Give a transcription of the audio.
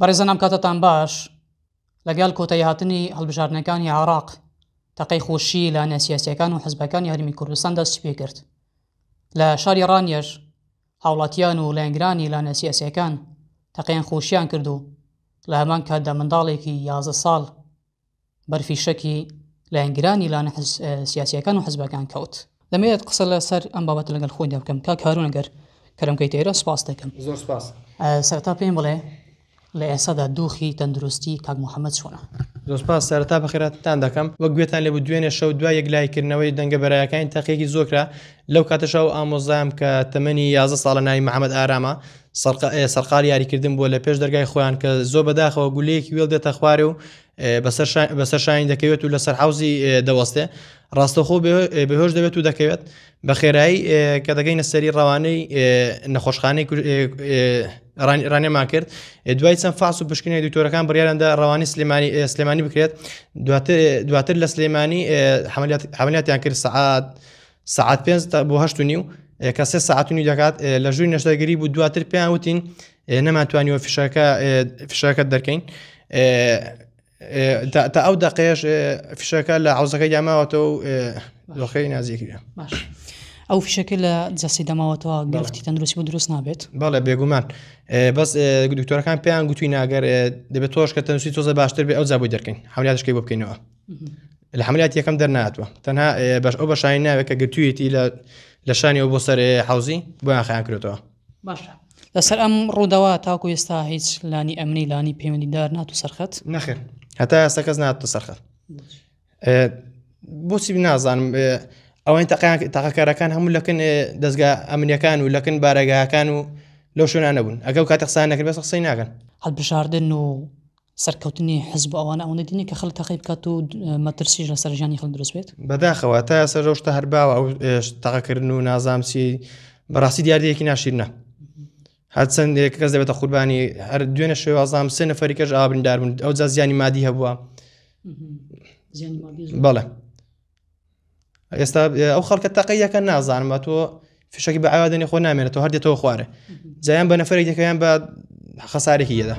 بەڕێزانام کاتتان باش لەگەڵ کۆتایی هاتنی هەڵبژاردنەکانی عێراق تەقەی خۆشی لە نەسیاسیەکان و حزبەکانی هەرێمی کوردستان دەستی پێ کرد. لە شاری ڕانیەش هاوڵاتیان و لایەنگرانی لە نەسیاسیەکان تەقەیان خۆشییان کرد و لە هەمان کاتدا منداڵێکی 11 ساڵ بەرفی شەکی لایەنگرانی لە سیاسیەکان و حزبەکان کەوت. دەمەوێت قسە لەسەر ئەم بابەتە لەگەڵ خۆیدا بکەم. کاک هارون ئەگەر کەرەمکەیت ئێرە سپاس دەکەم. زۆر سپاس. سەرەتا پێم بڵێ لە ئێسادا دۆخی تەندروستی کاک محەممەد چۆنە؟ زۆر سپاس. سەرەتا بەخێراتتان دەکەم وەک گوێتان لێ بوو دوێنێ شەو دوای یەکلایکردنەوەی دەنگە بەرایەکانی تەقیەکی زۆرکرا لەو کاتەشەو ئامۆزایم کە تەمەنی 11 ساڵە ناوی محەممەد ئارامە سەرقاڵی یاریکردن بۆ لە پێش دەرگای خۆیان کە زۆر بەداخەوە گولەیەکی وێڵ دێتە خوارێ و بەسەر شاین دەکەوێت و لەسەر حوزی دەوەستێ ڕاستەخۆ بەهۆش دەبێت و دەکەوێت بە خێرایی کە دەگەینە سەری ڕەوانەی نەخۆشخانەی ڕانێمان کرد. دوای چەند فاس و پشکنی دکتۆرەکان بڕیاراندا ڕەوانی سلێمانی بکرێت. دواتر لە سلێمانی حملیاتیان کرد سعات 5 بۆ 8:30 کە 3 ساعت و نیو دەکات لە ژووری نەشتەرگەری بوو. دواتر پێیان وتین نەماتوانیوە فشەکە دەرکەین. تا ئەو دەقەیەش فشەکە لە حوزەکەی داماوەتەوە و دۆخەی نازیەکرا. باش ئەو فشەکە لە جەستی دەماوەتەوە گرفتی تەندروستی بۆ دروست نابێت؟ بەڵێ بێگومان. بەس دکتۆرەکان پێیان گوتووی ناگەر دەبێت تۆش کە تەندروستی تۆزە باشتر بێ ئەو جابووی دەرکەین حملیاتشکەی بۆ بکەینەوە. لە حملیات یەکەم دەرناتوە تەنها ئەو بەشانی ناوێت کە گرتوویەتی لە شانیەوە بۆ سەر حوزی بۆیان خەیان کردەوە. باشە لەسەر ئەم ڕووداوە تاکو ئێستا هیچ لانی ئەمنی لانی پەیوەندیدار ناتوە سەرخەت؟ نەخێر هەتا ئێستا کەس ناتوە سەرخەت. بۆچی نازانم ئەوەی تاقەکارەکان هەموو لەکن دەستگا ئەمنیەکان و لەکن بارەگاهەکان و لەو شوێنان نەبوون. ئەگەڵ کاتە قسان نەکرد بەس قسەی ناکەن. هەڵبژاردن و سەرکەوتنی حزب ئەوانە ئەوەندە دینی کە خەڵک تەقەی بکات و مەترسیش لەسەر ژیانی خەڵک دروست بێت؟ بەداخەوە تا ئێستا ڕۆژتە هەرباوە ئەو تاقەکردن و نازامسی بەڕاستی دیاردەیەکی ناشیرنە. هەر چەند کەس دەبێتە قوربانی هەر دوێنێ شێوازام 3 نەفەری کەش ئابریندار بوون. ئەو جا زیانی مادی هەبووە. بەڵێ ئێستا ئەو خەڵکە تەقەیەکە نازانم تۆ فشەکی بە ئاوادنی خۆ نامێنێتەوە هەر دێتەوە خوارێ جایان بە نەفەرێک دەکەیان بە خەسارێکی یەدا.